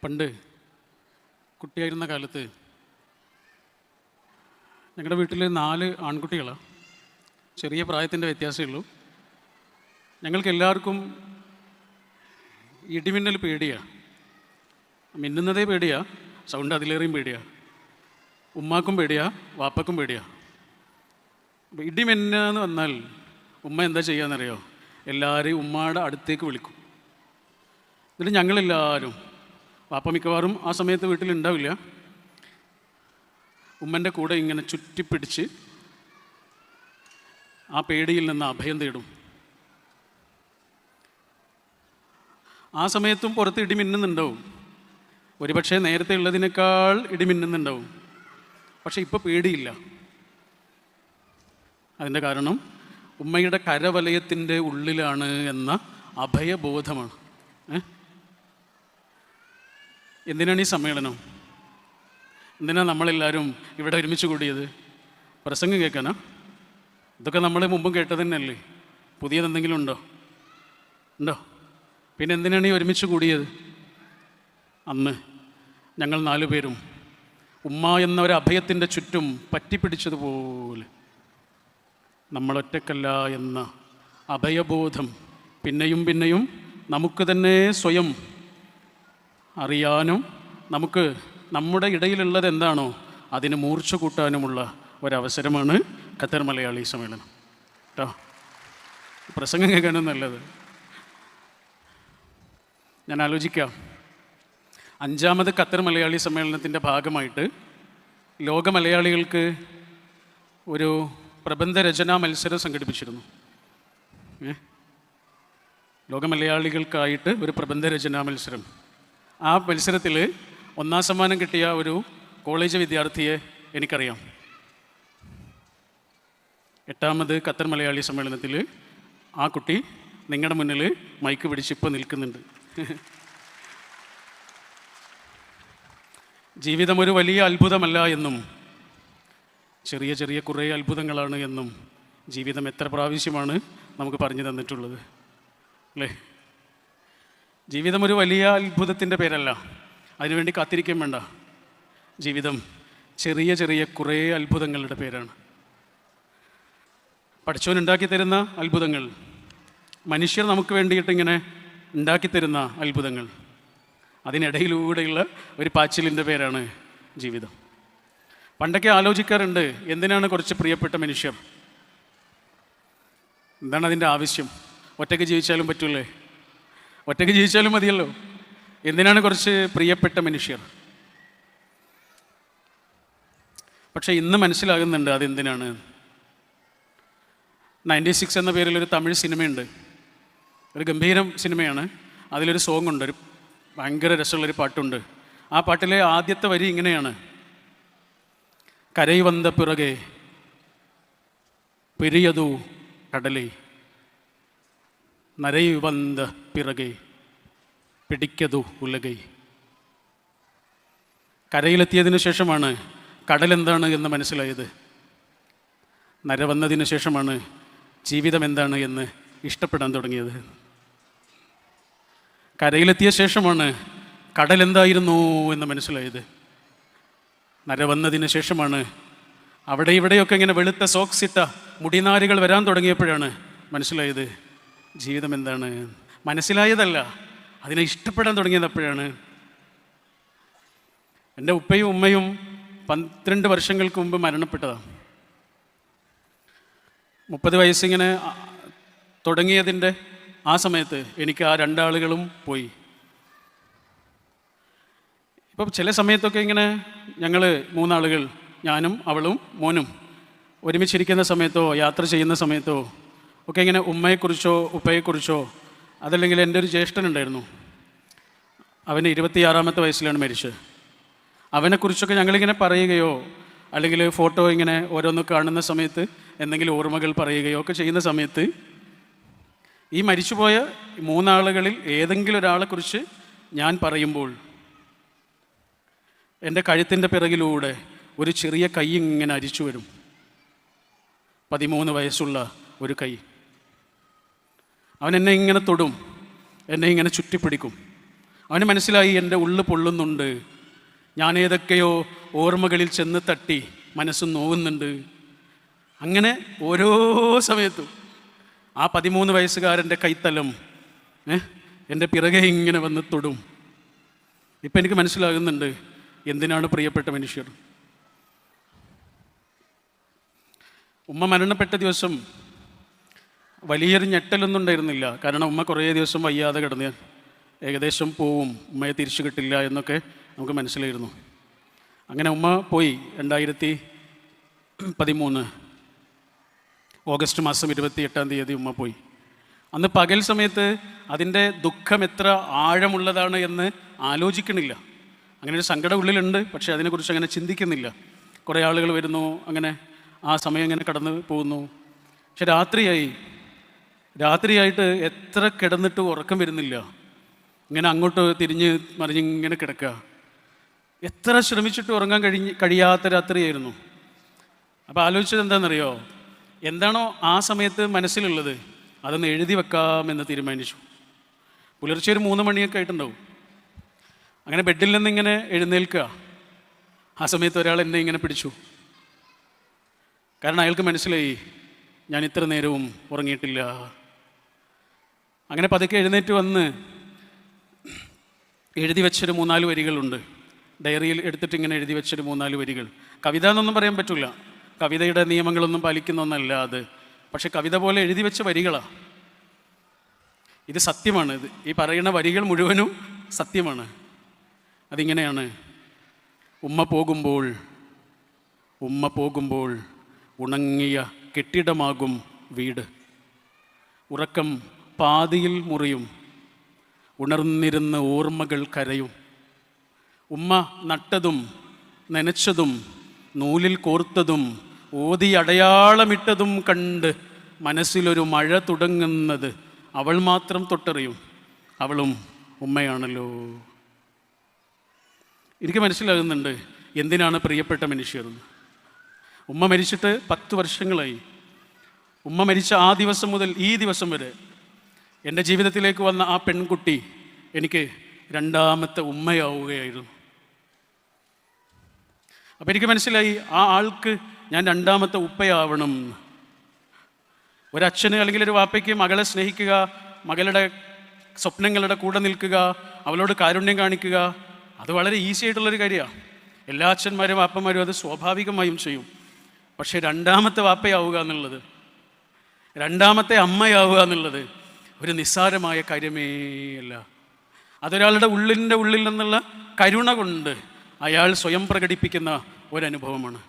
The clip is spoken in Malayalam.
പണ്ട് കുട്ടിയായിരുന്ന കാലത്ത് ഞങ്ങളുടെ വീട്ടിൽ 4 ആൺകുട്ടികളാണ്. ചെറിയ പ്രായത്തിൻ്റെ വ്യത്യാസമേ ഉള്ളൂ. ഞങ്ങൾക്ക് എല്ലാവർക്കും ഇടിമിന്നൽ പേടിയാണ്. മിന്നുന്നതേ പേടിയാണ്, സൗണ്ട് അതിലേറെയും പേടിയാണ്. ഉമ്മാക്കും പേടിയാണ്, വാപ്പക്കും പേടിയാണ്. അപ്പോൾ ഇടിമിന്നാന്ന് വന്നാൽ ഉമ്മ എന്താ ചെയ്യാന്നറിയോ? എല്ലാവരെയും ഉമ്മയുടെ അടുത്തേക്ക് വിളിക്കും. എന്നിട്ട് ഞങ്ങളെല്ലാവരും, വാപ്പ മിക്കവാറും ആ സമയത്ത് വീട്ടിലുണ്ടാവില്ല, ഉമ്മൻ്റെ കൂടെ ഇങ്ങനെ ചുറ്റിപ്പിടിച്ച് ആ പേടിയിൽ നിന്ന് അഭയം തേടും. ആ സമയത്തും പുറത്ത് ഇടിമിന്നുന്നുണ്ടാവും. ഒരുപക്ഷെ നേരത്തെ ഉള്ളതിനേക്കാൾ ഇടിമിന്നുന്നുണ്ടാവും. പക്ഷെ ഇപ്പോൾ പേടിയില്ല. അതിൻ്റെ കാരണം ഉമ്മയുടെ കരവലയത്തിൻ്റെ ഉള്ളിലാണ് എന്ന അഭയബോധമാണ്. എന്തിനാണ് ഈ സമ്മേളനം? എന്തിനാണ് നമ്മളെല്ലാവരും ഇവിടെ ഒരുമിച്ച് കൂടിയത്? പ്രസംഗം കേൾക്കാനാ? ഇതൊക്കെ നമ്മൾ മുമ്പും കേട്ടത് തന്നെയല്ലേ? പുതിയതെന്തെങ്കിലും ഉണ്ടോ? പിന്നെ എന്തിനാണ് ഈ ഒരുമിച്ച് കൂടിയത്? അന്ന് ഞങ്ങൾ 4 പേരും ഉമ്മ എന്ന ഒരു അഭയത്തിൻ്റെ ചുറ്റും പറ്റിപ്പിടിച്ചതുപോലെ നമ്മളൊറ്റക്കല്ല എന്ന അഭയബോധം പിന്നെയും പിന്നെയും നമുക്ക് തന്നെ സ്വയം അറിയാനും നമുക്ക് നമ്മുടെ ഇടയിലുള്ളത് എന്താണോ അതിന് മൂർച്ച കൂട്ടാനുമുള്ള ഒരവസരമാണ് ഖത്തർ മലയാളി സമ്മേളനം. കേട്ടോ, പ്രസംഗം കേൾക്കാനും നല്ലത്. ഞാൻ ആലോചിക്കാം, 5ാമത് ഖത്തർ മലയാളി സമ്മേളനത്തിൻ്റെ ഭാഗമായിട്ട് ലോക മലയാളികൾക്ക് ഒരു പ്രബന്ധരചനാ മത്സരം സംഘടിപ്പിച്ചിരുന്നു. ലോക മലയാളികൾക്കായിട്ട് ഒരു പ്രബന്ധരചനാ മത്സരം. ആ മത്സരത്തിൽ 1ാം സമ്മാനം കിട്ടിയ ഒരു കോളേജ് വിദ്യാർത്ഥിയെ എനിക്കറിയാം. 8ാമത് ഖത്തർ മലയാളി സമ്മേളനത്തിൽ ആ കുട്ടി നിങ്ങളുടെ മുന്നിൽ മൈക്ക് പിടിച്ചിപ്പോൾ നിൽക്കുന്നുണ്ട്. ജീവിതം ഒരു വലിയ അത്ഭുതമല്ല എന്നും ചെറിയ ചെറിയ കുറേ അത്ഭുതങ്ങളാണ് എന്നും ജീവിതം എത്ര പ്രാവശ്യമാണ് നമുക്ക് പറഞ്ഞു തന്നിട്ടുള്ളത്, അല്ലേ? ജീവിതം ഒരു വലിയ അത്ഭുതത്തിൻ്റെ പേരല്ല, അതിനുവേണ്ടി കാത്തിരിക്കാൻ വേണ്ട. ജീവിതം ചെറിയ ചെറിയ കുറേ അത്ഭുതങ്ങളുടെ പേരാണ്. പഠിച്ചവൻ ഉണ്ടാക്കി തരുന്ന അത്ഭുതങ്ങൾ, മനുഷ്യർ നമുക്ക് വേണ്ടിയിട്ട് ഇങ്ങനെ ഉണ്ടാക്കിത്തരുന്ന അത്ഭുതങ്ങൾ, അതിനിടയിലൂടെയുള്ള ഒരു പാച്ചിലിൻ്റെ പേരാണ് ജീവിതം. പണ്ടൊക്കെ ആലോചിക്കാറുണ്ട്, എന്തിനാണ് കുറച്ച് പ്രിയപ്പെട്ട മനുഷ്യർ? എന്താണ് അതിൻ്റെ ആവശ്യം? ഒറ്റയ്ക്ക് ജീവിച്ചാലും പറ്റൂലേ? ഒറ്റയ്ക്ക് ജീവിച്ചാലും മതിയല്ലോ. എന്തിനാണ് കുറച്ച് പ്രിയപ്പെട്ട മനുഷ്യർ? പക്ഷെ ഇന്ന് മനസ്സിലാകുന്നുണ്ട് അതെന്തിനാണ്. 96 എന്ന പേരിലൊരു തമിഴ് സിനിമയുണ്ട്. ഒരു ഗംഭീരം സിനിമയാണ്. അതിലൊരു സോങ് ഉണ്ട്, ഒരു ഭയങ്കര രസമുള്ളൊരു പാട്ടുണ്ട്. ആ പാട്ടിലെ ആദ്യത്തെ വരി ഇങ്ങനെയാണ്: കരൈ വന്ന പിറകെ പെരിയതു കടലേ, നരൈ വന്ന പിറകെ പിടിക്കതു ഉലകൈ. കരയിലെത്തിയതിനു ശേഷമാണ് കടലെന്താണ് എന്ന് മനസ്സിലായത്. നര വന്നതിന് ശേഷമാണ് ജീവിതം എന്താണ് എന്ന് ഇഷ്ടപ്പെടാൻ തുടങ്ങിയത്. കരയിലെത്തിയ ശേഷമാണ് കടലെന്തായിരുന്നു എന്ന് മനസ്സിലായത്. നര വന്നതിന് ശേഷമാണ് അവിടെ ഇവിടെയൊക്കെ ഇങ്ങനെ വെളുത്ത സോക്സ് ഇട്ട മുടിനാരുകൾ വരാൻ തുടങ്ങിയപ്പോഴാണ് മനസ്സിലായത് ജീവിതം എന്താണ്. മനസ്സിലായതല്ല, അതിനെ ഇഷ്ടപ്പെടാൻ തുടങ്ങിയത് അപ്പോഴാണ്. എൻ്റെ ഉപ്പയും ഉമ്മയും 12 വർഷങ്ങൾക്ക് മുമ്പ് മരണപ്പെട്ടതാണ്. 30 വയസ്സിങ്ങനെ തുടങ്ങിയതിൻ്റെ ആ സമയത്ത് എനിക്ക് ആ 2 ആളുകളും പോയി. ഇപ്പം ചില സമയത്തൊക്കെ ഇങ്ങനെ ഞങ്ങൾ 3 ആളുകൾ, ഞാനും അവളും മോനും, ഒരുമിച്ചിരിക്കുന്ന സമയത്തോ യാത്ര ചെയ്യുന്ന സമയത്തോ ഒക്കെ ഇങ്ങനെ ഉമ്മയെക്കുറിച്ചോ ഉപ്പയെക്കുറിച്ചോ, അതല്ലെങ്കിൽ എൻ്റെ ഒരു ജ്യേഷ്ഠനുണ്ടായിരുന്നു, അവന് 26ാമത്തെ വയസ്സിലാണ് മരിച്ചത്. അവനെക്കുറിച്ചൊക്കെ ഞങ്ങളിങ്ങനെ പറയുകയോ അല്ലെങ്കിൽ ഫോട്ടോ ഇങ്ങനെ ഓരോന്ന് കാണുന്ന സമയത്ത് എന്തെങ്കിലും ഓർമ്മകൾ പറയുകയോ ഒക്കെ ചെയ്യുന്ന സമയത്ത് ഈ മരിച്ചുപോയ 3 ആളുകളിൽ ഏതെങ്കിലും ഒരാളെക്കുറിച്ച് ഞാൻ പറയുമ്പോൾ എൻ്റെ കഴുത്തിൻ്റെ പിറകിലൂടെ ഒരു ചെറിയ കൈ ഇങ്ങനെ അരിച്ചു വരും. 13 വയസ്സുള്ള ഒരു കൈ. അവൻ എന്നെ ഇങ്ങനെ തൊടും, എന്നെ ഇങ്ങനെ ചുറ്റിപ്പിടിക്കും. അവന് മനസ്സിലായി എൻ്റെ ഉള്ളു പൊള്ളുന്നുണ്ട്, ഞാൻ ഏതൊക്കെയോ ഓർമ്മകളിൽ ചെന്ന് തട്ടി മനസ്സ് നോവുന്നുണ്ട്. അങ്ങനെ ഓരോ സമയത്തും ആ 13 വയസ്സുകാരൻ്റെ കൈത്തലം എൻ്റെ പിറകെ ഇങ്ങനെ വന്ന് തൊടും. ഇപ്പം എനിക്ക് മനസ്സിലാകുന്നുണ്ട് എന്തിനാണ് പ്രിയപ്പെട്ട മനുഷ്യർ. ഉമ്മ മരണപ്പെട്ട ദിവസം വലിയൊരു ഞെട്ടലൊന്നും ഉണ്ടായിരുന്നില്ല. കാരണം ഉമ്മ കുറേ ദിവസം വയ്യാതെ കിടന്ന് ഏകദേശം പോവും, ഉമ്മയെ തിരിച്ചു കിട്ടില്ല എന്നൊക്കെ നമുക്ക് മനസ്സിലായിരുന്നു. അങ്ങനെ ഉമ്മ പോയി. 2013 ഓഗസ്റ്റ് മാസം 28-ാം തീയതി ഉമ്മ പോയി. അന്ന് പകൽ സമയത്ത് അതിൻ്റെ ദുഃഖം എത്ര ആഴമുള്ളതാണ് എന്ന് ആലോചിക്കണില്ല. അങ്ങനെ ഒരു സങ്കടം ഉള്ളിലുണ്ട്, പക്ഷേ അതിനെക്കുറിച്ച് അങ്ങനെ ചിന്തിക്കുന്നില്ല. കുറേ ആളുകൾ വരുന്നു, അങ്ങനെ ആ സമയം ഇങ്ങനെ കടന്നു പോകുന്നു. പക്ഷെ രാത്രിയായിട്ട് എത്ര കിടന്നിട്ട് ഉറക്കം വരുന്നില്ല. ഇങ്ങനെ അങ്ങോട്ട് തിരിഞ്ഞ് മറിഞ്ഞ് ഇങ്ങനെ കിടക്കുക. എത്ര ശ്രമിച്ചിട്ട് ഉറങ്ങാൻ കഴിയാത്ത രാത്രിയായിരുന്നു. അപ്പോൾ ആലോചിച്ചത് എന്താണെന്നറിയോ? എന്താണോ ആ സമയത്ത് മനസ്സിലുള്ളത് അതൊന്ന് എഴുതി വെക്കാമെന്ന് തീരുമാനിച്ചു. പുലർച്ചെ ഒരു 3 മണിയൊക്കെ ആയിട്ടുണ്ടാവും. അങ്ങനെ ബെഡിൽ നിന്ന് ഇങ്ങനെ എഴുന്നേൽക്കുക. ആ സമയത്ത് ഒരാൾ എന്നെ ഇങ്ങനെ പിടിച്ചു. കാരണം അയാൾക്ക് മനസ്സിലായി ഞാൻ ഇത്ര നേരവും ഉറങ്ങിയിട്ടില്ല. അങ്ങനെ പതുക്കെ എഴുന്നേറ്റ് വന്ന് എഴുതി വെച്ചൊരു 3-4 വരികളുണ്ട്. ഡയറിയിൽ എടുത്തിട്ട് ഇങ്ങനെ എഴുതി വെച്ചൊരു 3-4 വരികൾ. കവിത എന്നൊന്നും പറയാൻ പറ്റില്ല, കവിതയുടെ നിയമങ്ങളൊന്നും പാലിക്കുന്ന ഒന്നല്ല അത്. പക്ഷെ കവിത പോലെ എഴുതി വെച്ച വരികളാണ്. ഇത് സത്യമാണ്. ഈ പറയുന്ന വരികൾ മുഴുവനും സത്യമാണ്. അതിങ്ങനെയാണ്: ഉമ്മ പോകുമ്പോൾ ഉണങ്ങിയ കെട്ടിടമാകും വീട്, ഉറക്കം പാതിയിൽ മുറിയും, ഉണർന്നിരുന്ന ഓർമ്മകൾ കരയും. ഉമ്മ നട്ടതും നനച്ചതും നൂലിൽ കോർത്തതും ഓതി അടയാളമിട്ടതും കണ്ട് മനസ്സിലൊരു മഴ തുടങ്ങുന്നത് അവൾ മാത്രം തൊട്ടറിയും. അവളും ഉമ്മയാണല്ലോ. എനിക്ക് മനസ്സിലാകുന്നുണ്ട് എന്തിനാണ് പ്രിയപ്പെട്ട മനുഷ്യർ. ഉമ്മ മരിച്ചിട്ട് 10 വർഷങ്ങളായി. ഉമ്മ മരിച്ച ആ ദിവസം മുതൽ ഈ ദിവസം വരെ എൻ്റെ ജീവിതത്തിലേക്ക് വന്ന ആ പെൺകുട്ടി എനിക്ക് 2ാമത്തെ ഉമ്മയാവുകയായിരുന്നു. അപ്പം എനിക്ക് മനസ്സിലായി ആ ആൾക്ക് ഞാൻ 2ാമത്തെ ഉപ്പയാവണം. ഒരച്ഛന് അല്ലെങ്കിൽ ഒരു വാപ്പയ്ക്ക് മകളെ സ്നേഹിക്കുക, മകളുടെ സ്വപ്നങ്ങളുടെ കൂടെ നിൽക്കുക, അവളോട് കാരുണ്യം കാണിക്കുക, അത് വളരെ ഈസി ആയിട്ടുള്ളൊരു കാര്യമാണ്. എല്ലാ അച്ഛന്മാരും വാപ്പന്മാരും അത് സ്വാഭാവികമായും ചെയ്യും. പക്ഷേ 2ാമത്തെ വാപ്പയാവുക എന്നുള്ളത്, 2ാമത്തെ അമ്മയാവുക എന്നുള്ളത് ഒരു നിസ്സാരമായ കാര്യമേ അല്ല. അതൊരാളുടെ ഉള്ളിൽ നിന്നുള്ള കരുണ കൊണ്ട് അയാൾ സ്വയം പ്രകടിപ്പിക്കുന്ന ഒരനുഭവമാണ്.